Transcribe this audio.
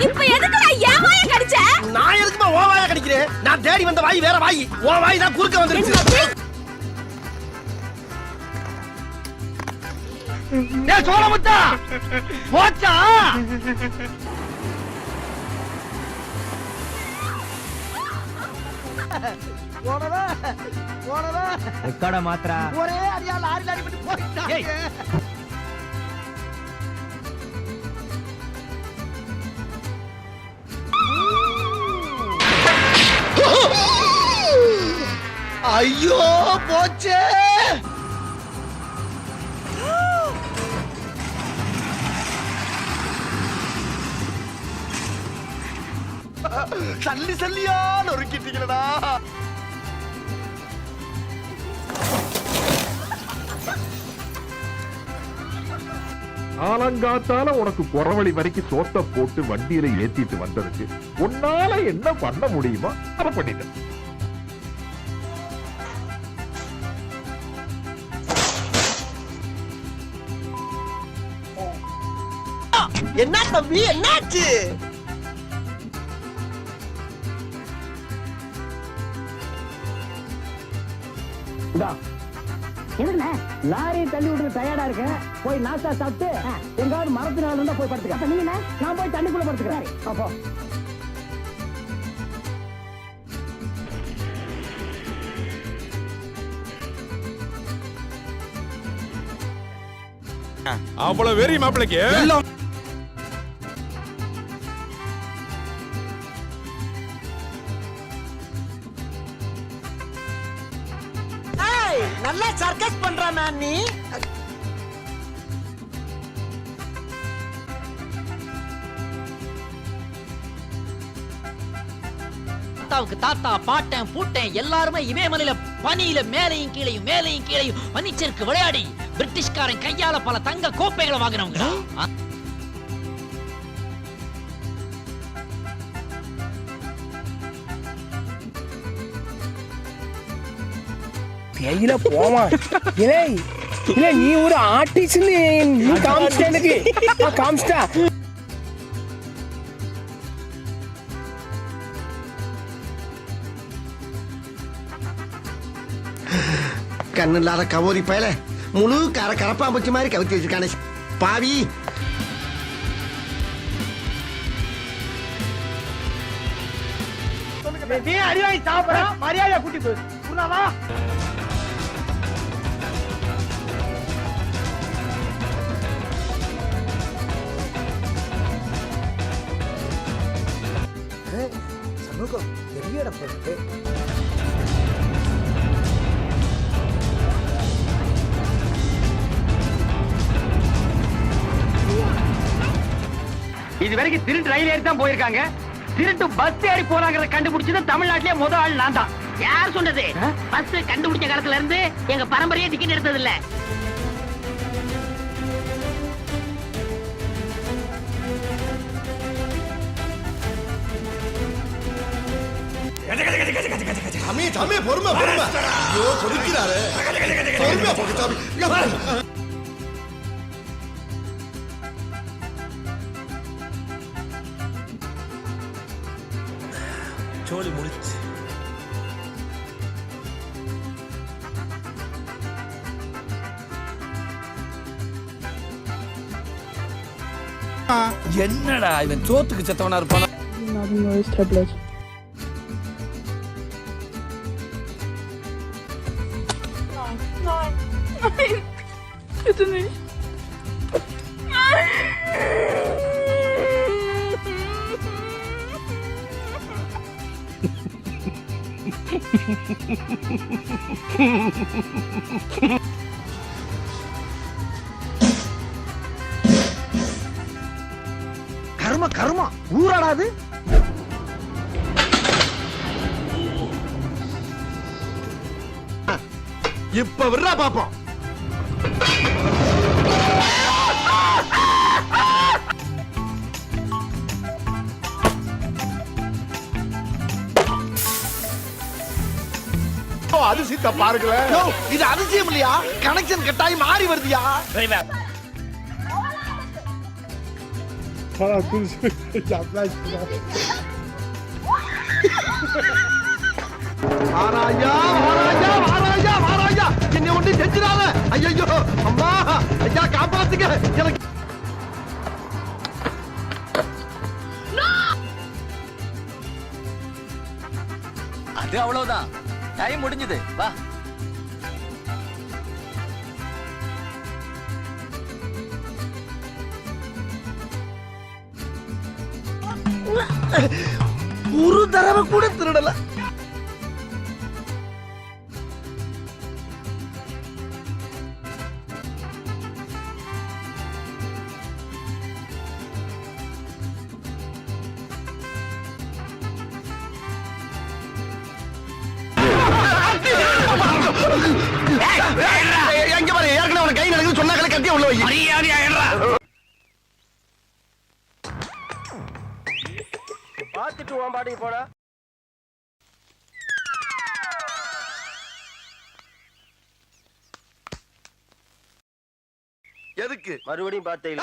இப்ப எதுக்குடா என் வாயை கடிச்ச? நான் எதுக்குமா ஓ வாயை கடிக்கிறேன்? நான் தேடி வந்த வாய் வேற வாய். ஓ வாய் தான் குறுக்க வந்துருச்சு. டேய் சோழமுத்தா போச்சா? போனடா போனடா ரெக்கார்ட மாத்ரா. ஒரே அடியா லாரி பண்ணி போயிட்டாங்க. ஐயோ போச்சே. சல்லி சல்லியா நொறுக்கிட்டீங்களா? ஆலங்காத்தால உனக்கு குறவழி வரைக்கும் சோத்த போட்டு வண்டியில ஏத்திட்டு வந்ததுக்கு உன்னால என்ன பண்ண முடியுமோ அதை பண்ணிட்டேன். என்ன தம்பி என்னாச்சு? லாரி தள்ளி விட்டு டயர்டா இருக்கு, போய் நாஸ்டா சாப்பிட்டு எங்காவது மரத்தினால இருந்தா போய் படுத்துக்க. நீங்க நான் போய் தண்ணிக்குள்ள படுத்துக்கிறேன். அப்போ அவ்வளவு வெறி மாப்பிளைக்கு. நல்லா சர்க்கஸ் பண்றானா நீ? தாத்தாவுக்கு தாத்தா பாட்டன் பூட்டன் எல்லாருமே இமயமலையில பனியில மேலையும் கீழையும் பனிச்சருக்கு விளையாடி பிரிட்டிஷ்காரன் கையால பல தங்க கோப்பைகளை வாங்கினவங்க. கையில போமா இல்ல இல்ல நீ ஒரு ஆர்டிஸ்ட் நீ காமிச்சிட்ட எனக்கு காமிச்சிட்டா. கண்ணு இல்லாத கவோரி பயல முழு கரப்பாம்பூச்சி மாதிரி கவித்து வச்சிருக்கானே பாவி. நீ அடிவாங்கி சாப்பிட மரியாதையா கூட்டி போய் புரியாதா? சமூகம் பெரிய இடம் போட்டு இது வரைக்கும் திருட்டு ரயில் ஏறி தான் போயிருக்காங்க. திருட்டு பஸ் ஏறி போறாங்கறத கண்டுபிடிச்சது தமிழ்நாட்டிலே முதல் ஆள் நான் தான். யார் சொன்னது? பஸ் கண்டுபிடிச்ச காலத்துல இருந்து எங்க பரம்பரையே டிக்கெட் எடுத்தது இல்ல. சாமி பொறுமை பொறுமை. ஐயோ கொடுக்கிறாரு. பொறுமையா போக்கு சாமி. சோலி முடிச்சு. என்னடா இவன் சோத்துக்கு செத்தவனா இருப்பானா? Bitte nicht. கர்ம கர்மா ஊராடாது. இப்ப விடுறா பாப்போம். அதிசயத்தை பாருங்களேன். இது அதிசயம் இல்லையா? கனெக்ஷன் கட்டாயி மாறி வருதியா? வாராயா வாராயா வாராயா வாராயா என்னை ஒண்ணு செஞ்சிடாத ஐயோ அம்மா ஐயா காப்பாத்துங்க எனக்கு அது அவ்வளவுதான். டைம் முடிஞ்சது. வா. ஒரு தடவை கூட திருடல. எங்க பாரு ஏற்கனவே அவன கை நடக்குது சொன்னாங்களே கத்தியா உள்ள வை. பாத்துட்டு உன் பாட்டுக்கு போடா. எதுக்கு மறுபடியும் பார்த்தே